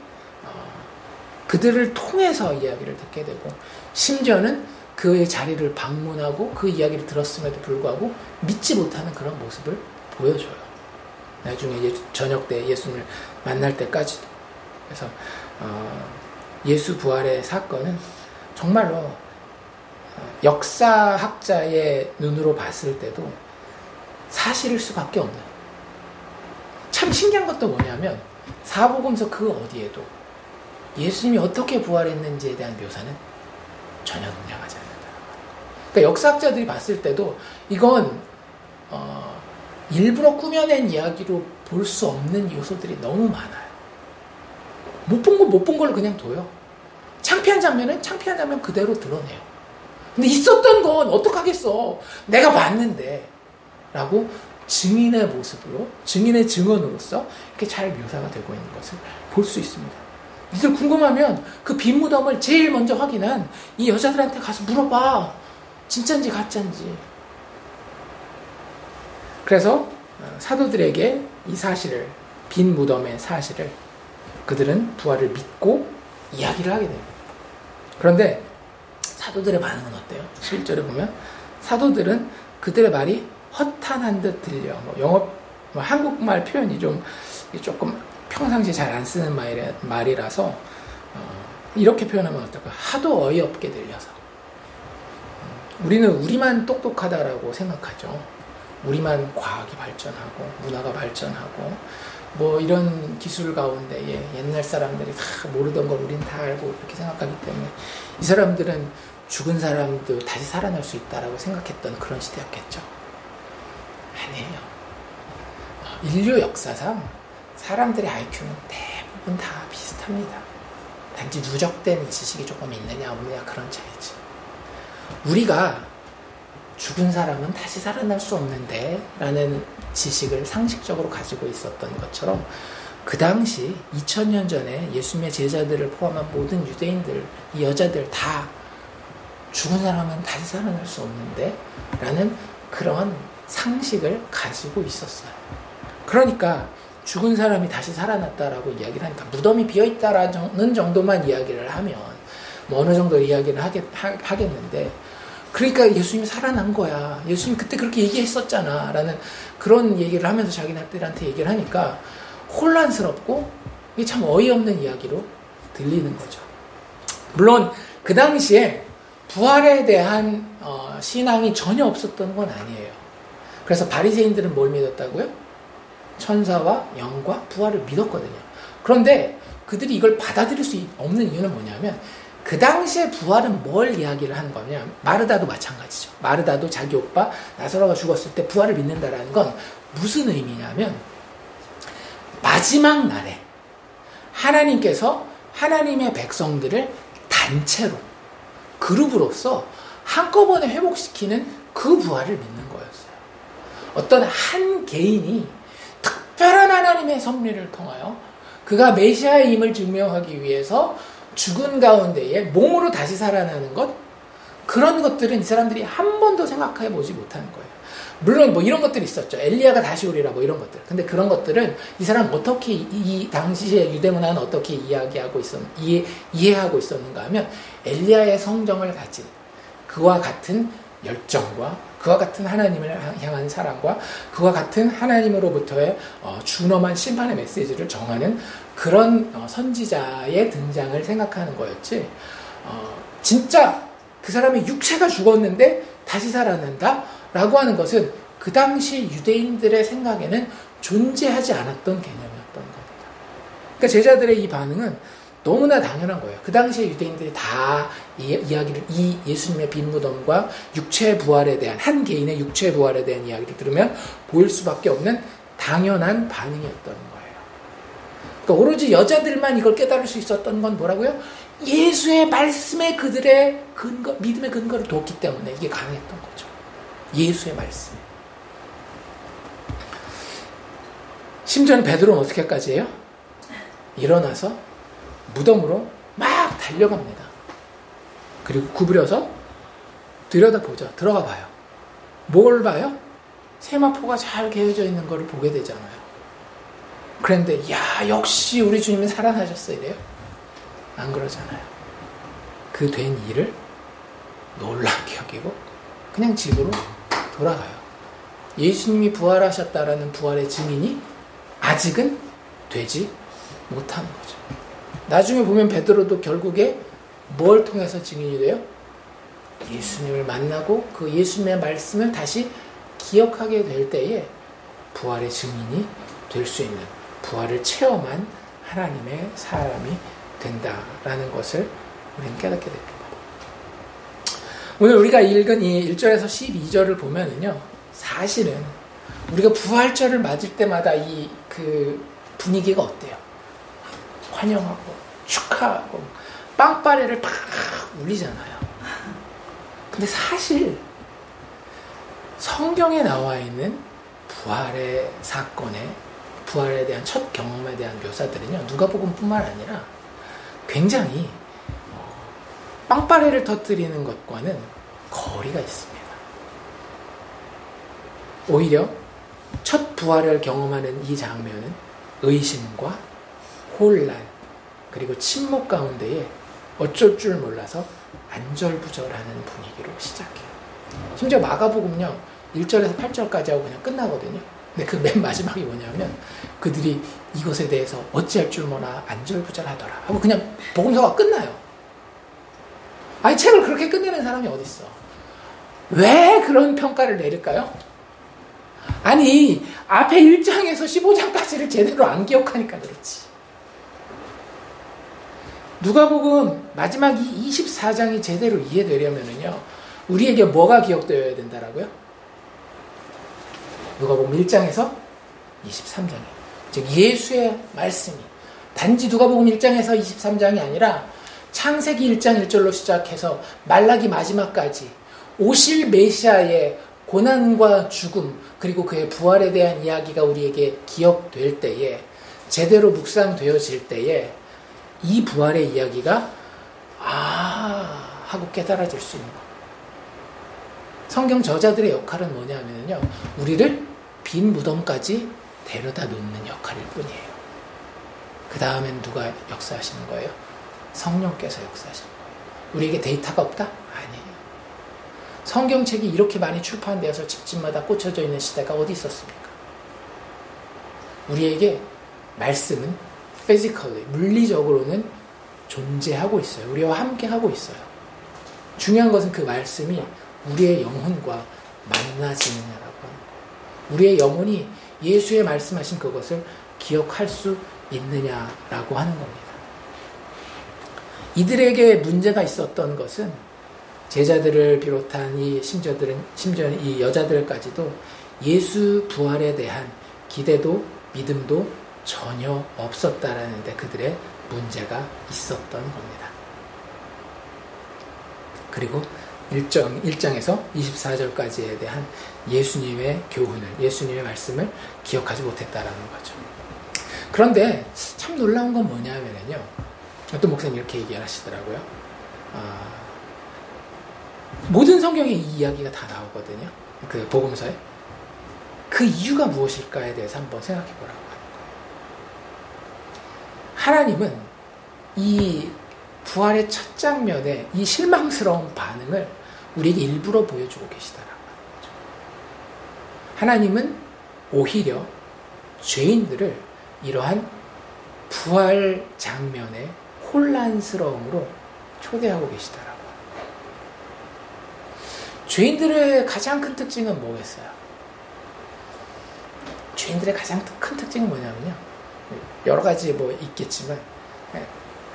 그들을 통해서 이야기를 듣게 되고, 심지어는 그의 자리를 방문하고 그 이야기를 들었음에도 불구하고 믿지 못하는 그런 모습을 보여줘요. 나중에 저녁 때 예수님을 만날 때까지도. 그래서 예수 부활의 사건은 정말로 역사학자의 눈으로 봤을 때도 사실일 수밖에 없는, 참 신기한 것도 뭐냐면 사복음서 그 어디에도 예수님이 어떻게 부활했는지에 대한 묘사는 전혀 등장하지 않는다. 그러니까 역사학자들이 봤을 때도 이건 일부러 꾸며낸 이야기로 볼 수 없는 요소들이 너무 많아요. 못 본 건 못 본 걸로 그냥 둬요. 창피한 장면은 창피한 장면 그대로 드러내요. 근데 있었던 건 어떡하겠어, 내가 봤는데 라고 증인의 모습으로, 증인의 증언으로서 이렇게 잘 묘사가 되고 있는 것을 볼 수 있습니다. 니들 궁금하면 그 빈 무덤을 제일 먼저 확인한 이 여자들한테 가서 물어봐. 진짜인지 가짜인지. 그래서 사도들에게 이 사실을, 빈 무덤의 사실을 그들은 부활을 믿고 이야기를 하게 됩니다. 그런데 사도들의 반응은 어때요? 11절에 보면 사도들은 그들의 말이 허탄한 듯 들려. 한국말 표현이 조금 평상시에 잘 안 쓰는 말이라서 이렇게 표현하면 어떨까? 하도 어이없게 들려서. 우리는 우리만 똑똑하다라고 생각하죠. 우리만 과학이 발전하고 문화가 발전하고 이런 기술 가운데에 옛날 사람들이 다 모르던 걸 우리는 다 알고 이렇게 생각하기 때문에 이 사람들은 죽은 사람도 다시 살아날 수 있다라고 생각했던 그런 시대였겠죠. 아니에요. 인류 역사상 사람들의 IQ는 대부분 다 비슷합니다. 단지 누적된 지식이 조금 있느냐 없느냐 그런 차이지. 우리가 죽은 사람은 다시 살아날 수 없는데 라는 지식을 상식적으로 가지고 있었던 것처럼 그 당시 2000년 전에 예수님의 제자들을 포함한 모든 유대인들, 이 여자들 다 죽은 사람은 다시 살아날 수 없는데 라는 그런 상식을 가지고 있었어요. 그러니까 죽은 사람이 다시 살아났다라고 이야기를 하니까 무덤이 비어있다라는 정도만 이야기를 하면 어느 정도 이야기를 하겠는데, 그러니까 예수님이 살아난 거야, 예수님이 그때 그렇게 얘기했었잖아 라는 그런 얘기를 하면서 자기네들한테 얘기를 하니까 혼란스럽고 이게 참 어이없는 이야기로 들리는 거죠. 물론 그 당시에 부활에 대한 신앙이 전혀 없었던 건 아니에요. 그래서 바리새인들은 뭘 믿었다고요? 천사와 영과 부활을 믿었거든요. 그런데 그들이 이걸 받아들일 수 없는 이유는 뭐냐면 그 당시에 부활은 뭘 이야기를 하는 거냐. 마르다도 마찬가지죠. 마르다도 자기 오빠 나사로가 죽었을 때 부활을 믿는다라는 건 무슨 의미냐면 마지막 날에 하나님께서 하나님의 백성들을 단체로 그룹으로서 한꺼번에 회복시키는 그 부활을 믿는 거였어요. 어떤 한 개인이 특별한 하나님의 섭리를 통하여 그가 메시아의 힘을 증명하기 위해서 죽은 가운데에 몸으로 다시 살아나는 것, 그런 것들은 이 사람들이 한 번도 생각해 보지 못하는 거예요. 물론 뭐 이런 것들이 있었죠. 엘리야가 다시 오리라 뭐 이런 것들. 근데 그런 것들은 이 사람 어떻게 이 당시에 유대문화는 어떻게 이해하고 있었는가 하면 엘리야의 성정을 가진 그와 같은 열정과 그와 같은 하나님을 향한 사랑과 그와 같은 하나님으로부터의 준엄한 심판의 메시지를 정하는 그런 선지자의 등장을 생각하는 거였지. 진짜 그 사람의 육체가 죽었는데 다시 살아난다? 라고 하는 것은 그 당시 유대인들의 생각에는 존재하지 않았던 개념이었던 겁니다. 그러니까 제자들의 이 반응은 너무나 당연한 거예요. 그 당시에 유대인들이 다 이야기를, 이 예수님의 빈 무덤과 육체의 부활에 대한, 한 개인의 육체의 부활에 대한 이야기를 들으면 보일 수밖에 없는 당연한 반응이었던 거예요. 그러니까 오로지 여자들만 이걸 깨달을 수 있었던 건 뭐라고요? 예수의 말씀에 그들의 근거, 믿음의 근거를 뒀기 때문에 이게 가능했던 거죠. 예수의 말씀. 심지어는 베드로는 어떻게까지 해요? 일어나서 무덤으로 막 달려갑니다. 그리고 구부려서 들여다보죠. 들어가 봐요. 뭘 봐요? 세마포가 잘 개어져 있는 걸 보게 되잖아요. 그런데 야, 역시 우리 주님은 살아나셨어 이래요? 안 그러잖아요. 그 된 일을 놀랍게 여기고 그냥 집으로 돌아가요. 예수님이 부활하셨다라는 부활의 증인이 아직은 되지 못하는 거죠. 나중에 보면 베드로도 결국에 뭘 통해서 증인이 돼요? 예수님을 만나고 그 예수님의 말씀을 다시 기억하게 될 때에 부활의 증인이 될 수 있는, 부활을 체험한 하나님의 사람이 된다라는 것을 우리는 깨닫게 됩니다. 오늘 우리가 읽은 이 1절에서 12절을 보면은요, 사실은 우리가 부활절을 맞을 때마다 그 분위기가 어때요? 환영하고 축하하고 빵빠레를 팍 울리잖아요. 근데 사실 성경에 나와 있는 부활의 사건에, 부활에 대한 첫 경험에 대한 묘사들은요, 누가복음뿐만 아니라 굉장히 빵빠레를 터뜨리는 것과는 거리가 있습니다. 오히려 첫 부활을 경험하는 이 장면은 의심과 혼란 그리고 침묵 가운데에 어쩔 줄 몰라서 안절부절하는 분위기로 시작해요. 심지어 마가복음요 1절에서 8절까지 하고 그냥 끝나거든요. 근데 그 맨 마지막이 뭐냐면 그들이 이것에 대해서 어찌할 줄 몰라 안절부절하더라 하고 그냥 복음서가 끝나요. 아니 책을 그렇게 끝내는 사람이 어딨어. 왜 그런 평가를 내릴까요? 아니 앞에 1장에서 15장까지를 제대로 안 기억하니까 그렇지. 누가복음 마지막 이 24장이 제대로 이해되려면은요, 우리에게 뭐가 기억되어야 된다라고요? 누가복음 1장에서 23장이, 즉 예수의 말씀이 단지 누가복음 1장에서 23장이 아니라 창세기 1장 1절로 시작해서 말라기 마지막까지 오실 메시아의 고난과 죽음 그리고 그의 부활에 대한 이야기가 우리에게 기억될 때에, 제대로 묵상되어질 때에 이 부활의 이야기가 하고 깨달아질 수 있는 겁니다. 성경 저자들의 역할은 뭐냐면요, 우리를 빈 무덤까지 데려다 놓는 역할일 뿐이에요. 그 다음엔 누가 역사하시는 거예요? 성령께서 역사하시는 거예요. 우리에게 데이터가 없다? 아니에요. 성경책이 이렇게 많이 출판되어서 집집마다 꽂혀져 있는 시대가 어디 있었습니까? 우리에게 말씀은 physically, 물리적으로는 존재하고 있어요. 우리와 함께 하고 있어요. 중요한 것은 그 말씀이 우리의 영혼과 만나지느냐라고 하는 거예요. 우리의 영혼이 예수의 말씀하신 그것을 기억할 수 있느냐라고 하는 겁니다. 이들에게 문제가 있었던 것은 제자들을 비롯한 심지어 이 여자들까지도 예수 부활에 대한 기대도 믿음도 전혀 없었다라는 데 그들의 문제가 있었던 겁니다. 그리고 1장에서 24절까지에 대한 예수님의 교훈을, 예수님의 말씀을 기억하지 못했다라는 거죠. 그런데 참 놀라운 건 뭐냐면요. 어떤 목사님이 이렇게 얘기하시더라고요. 모든 성경에 이 이야기가 다 나오거든요. 그 복음서에. 그 이유가 무엇일까에 대해서 한번 생각해 보라고 하는 거예요. 하나님은 이 부활의 첫 장면에 이 실망스러운 반응을 우리에게 일부러 보여주고 계시다라고 하는 거죠. 하나님은 오히려 죄인들을 이러한 부활 장면의 혼란스러움으로 초대하고 계시다라고 하는 거예요. 죄인들의 가장 큰 특징은 뭐겠어요? 죄인들의 가장 큰 특징은 뭐냐면요. 여러 가지 있겠지만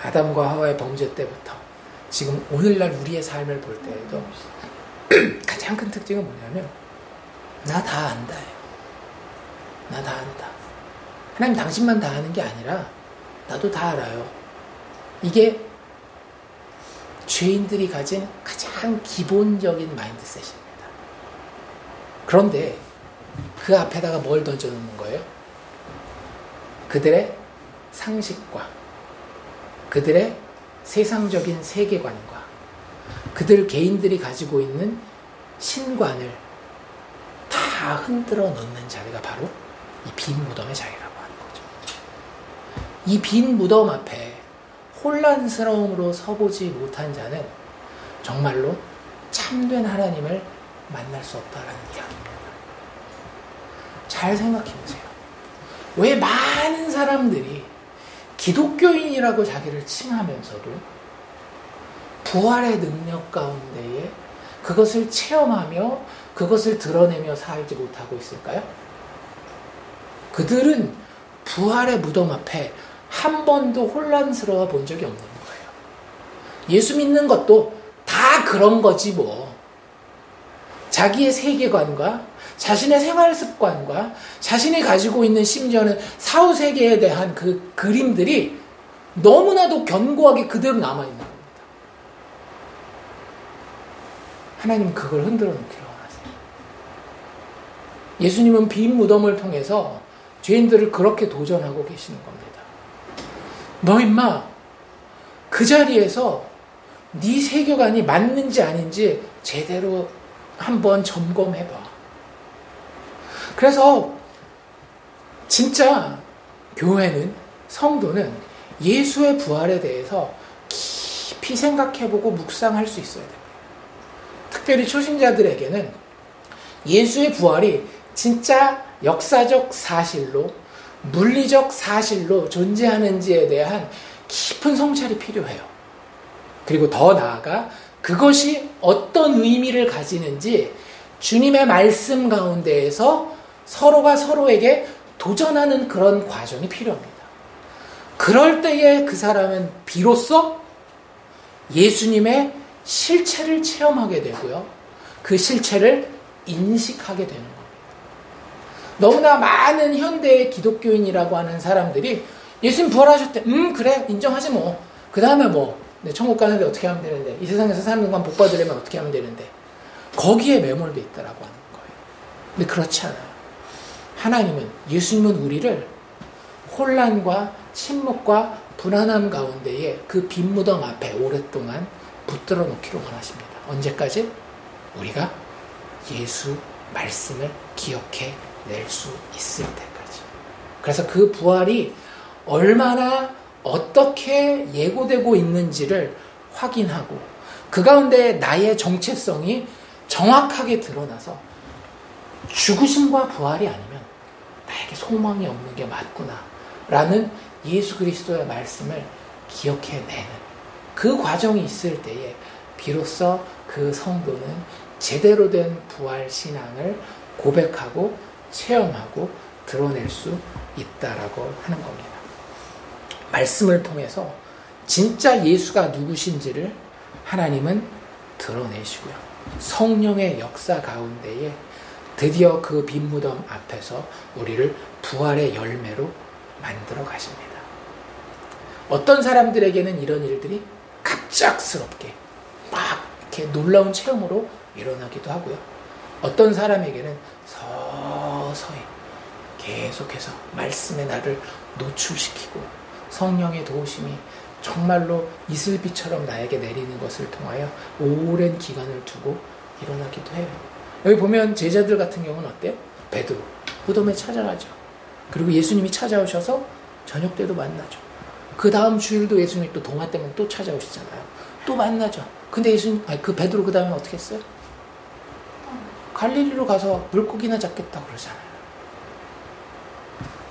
아담과 하와의 범죄 때부터 지금 오늘날 우리의 삶을 볼 때에도 가장 큰 특징은 뭐냐면 나 다 안다예요. 나 다 안다. 하나님 당신만 다 아는 게 아니라 나도 다 알아요. 이게 죄인들이 가진 가장 기본적인 마인드셋입니다. 그런데 그 앞에다가 뭘 던져놓는 거예요? 그들의 상식과 그들의 세상적인 세계관과 그들 개인들이 가지고 있는 신관을 다 흔들어 놓는 자리가 바로 이 빈 무덤의 자리라고 하는 거죠. 이 빈 무덤 앞에 혼란스러움으로 서보지 못한 자는 정말로 참된 하나님을 만날 수 없다라는 이야기입니다. 잘 생각해 보세요. 왜 많은 사람들이 기독교인이라고 자기를 칭하면서도 부활의 능력 가운데에 그것을 체험하며 그것을 드러내며 살지 못하고 있을까요? 그들은 부활의 무덤 앞에 한 번도 혼란스러워 본 적이 없는 거예요. 예수 믿는 것도 다 그런 거지 뭐. 자기의 세계관과 자신의 생활 습관과 자신이 가지고 있는 심지어는 사후세계에 대한 그 그림들이 너무나도 견고하게 그대로 남아있는 겁니다. 하나님은 그걸 흔들어 놓기를 원하세요. 예수님은 빈 무덤을 통해서 죄인들을 그렇게 도전하고 계시는 겁니다. 너 임마 그 자리에서 네 세계관이 맞는지 아닌지 제대로 한번 점검해봐. 그래서 진짜 교회는, 성도는 예수의 부활에 대해서 깊이 생각해보고 묵상할 수 있어야 됩니다. 특별히 초신자들에게는 예수의 부활이 진짜 역사적 사실로, 물리적 사실로 존재하는지에 대한 깊은 성찰이 필요해요. 그리고 더 나아가 그것이 어떤 의미를 가지는지 주님의 말씀 가운데에서 서로가 서로에게 도전하는 그런 과정이 필요합니다. 그럴 때에 그 사람은 비로소 예수님의 실체를 체험하게 되고요. 그 실체를 인식하게 되는 겁니다. 너무나 많은 현대의 기독교인이라고 하는 사람들이 예수님 부활하셨대. 그래 인정하지 뭐. 그 다음에 뭐 천국 가는데 어떻게 하면 되는데, 이 세상에서 사는 동안 복 받으려면 어떻게 하면 되는데, 거기에 매몰돼 있다라고 하는 거예요. 근데 그렇지 않아요. 하나님은, 예수님은 우리를 혼란과 침묵과 불안함 가운데에 그 빈 무덤 앞에 오랫동안 붙들어 놓기를 원하십니다. 언제까지? 우리가 예수 말씀을 기억해 낼 수 있을 때까지. 그래서 그 부활이 얼마나 어떻게 예고되고 있는지를 확인하고 그 가운데 나의 정체성이 정확하게 드러나서 죽으심과 부활이 아니면 나에게 소망이 없는 게 맞구나 라는 예수 그리스도의 말씀을 기억해내는 그 과정이 있을 때에 비로소 그 성도는 제대로 된 부활 신앙을 고백하고 체험하고 드러낼 수 있다라고 하는 겁니다. 말씀을 통해서 진짜 예수가 누구신지를 하나님은 드러내시고요. 성령의 역사 가운데에 드디어 그 빈 무덤 앞에서 우리를 부활의 열매로 만들어 가십니다. 어떤 사람들에게는 이런 일들이 갑작스럽게 막 이렇게 놀라운 체험으로 일어나기도 하고요. 어떤 사람에게는 서서히 계속해서 말씀의 나를 노출시키고 성령의 도우심이 정말로 이슬비처럼 나에게 내리는 것을 통하여 오랜 기간을 두고 일어나기도 해요. 여기 보면 제자들 같은 경우는 어때요? 베드로 무덤에 찾아가죠. 그리고 예수님이 찾아오셔서 저녁 때도 만나죠. 그 다음 주일도 예수님이 또 동화 때문에 또 찾아오시잖아요. 또 만나죠. 근데 그 베드로 그 다음에 어떻게 했어요? 갈릴리로 가서 물고기나 잡겠다고 그러잖아요.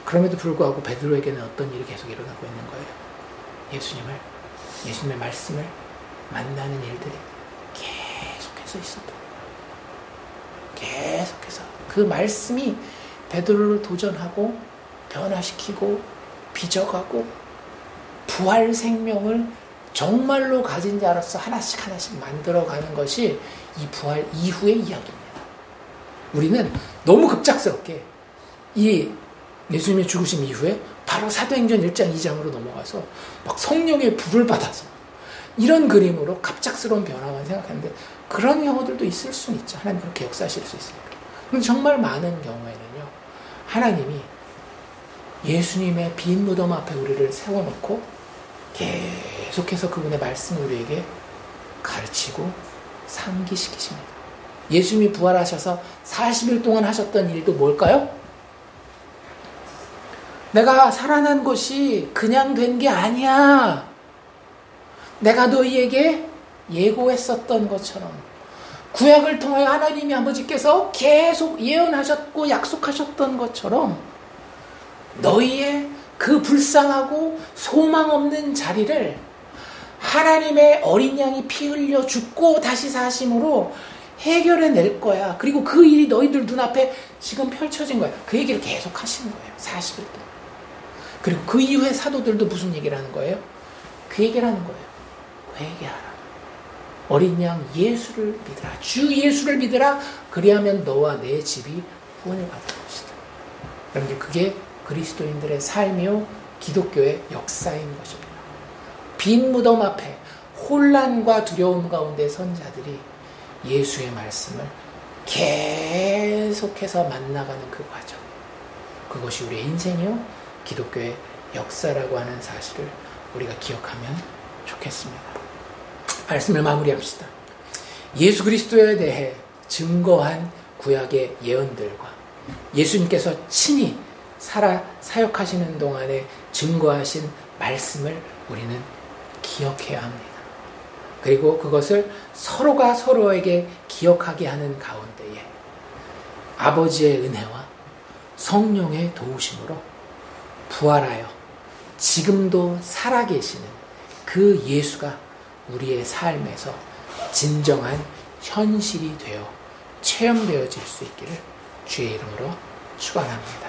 그럼에도 불구하고 베드로에게는 어떤 일이 계속 일어나고 있는 거예요? 예수님의 말씀을 만나는 일들이 계속해서 있었던 거예요. 계속해서 그 말씀이 베드로를 도전하고 변화시키고 빚어가고 부활 생명을 정말로 가진 자로서 하나씩 만들어가는 것이 이 부활 이후의 이야기입니다. 우리는 너무 급작스럽게 이 예수님의 죽으심 이후에 바로 사도행전 1장 2장으로 넘어가서 막 성령의 불을 받아서 이런 그림으로 갑작스러운 변화만 생각하는데 그런 경우들도 있을 수는 있죠. 하나님 그렇게 역사하실 수 있으니까. 그런데 정말 많은 경우에는요. 하나님이 예수님의 빈 무덤 앞에 우리를 세워놓고 계속해서 그분의 말씀을 우리에게 가르치고 상기시키십니다. 예수님이 부활하셔서 40일 동안 하셨던 일도 뭘까요? 내가 살아난 것이 그냥 된 게 아니야. 내가 너희에게 예고했었던 것처럼 구약을 통하여 하나님이 아버지께서 계속 예언하셨고 약속하셨던 것처럼 너희의 그 불쌍하고 소망 없는 자리를 하나님의 어린 양이 피 흘려 죽고 다시 사심으로 해결해낼 거야. 그리고 그 일이 너희들 눈앞에 지금 펼쳐진 거야. 그 얘기를 계속 하시는 거예요. 40일 동안. 그리고 그 이후에 사도들도 무슨 얘기를 하는 거예요? 그 얘기를 하는 거예요. 회개하라. 어린 양 예수를 믿으라. 주 예수를 믿으라. 그리하면 너와 내 집이 구원을 받을 것이다. 여러분들 그게 그리스도인들의 삶이요 기독교의 역사인 것입니다. 빈 무덤 앞에 혼란과 두려움 가운데 선 자들이 예수의 말씀을 계속해서 만나가는 그 과정. 그것이 우리의 인생이요 기독교의 역사라고 하는 사실을 우리가 기억하면 좋겠습니다. 말씀을 마무리합시다. 예수 그리스도에 대해 증거한 구약의 예언들과 예수님께서 친히 사역하시는 동안에 증거하신 말씀을 우리는 기억해야 합니다. 그리고 그것을 서로가 서로에게 기억하게 하는 가운데에 아버지의 은혜와 성령의 도우심으로 부활하여 지금도 살아계시는 그 예수가 우리의 삶에서 진정한 현실이 되어 체험되어질 수 있기를 주의 이름으로 축원합니다.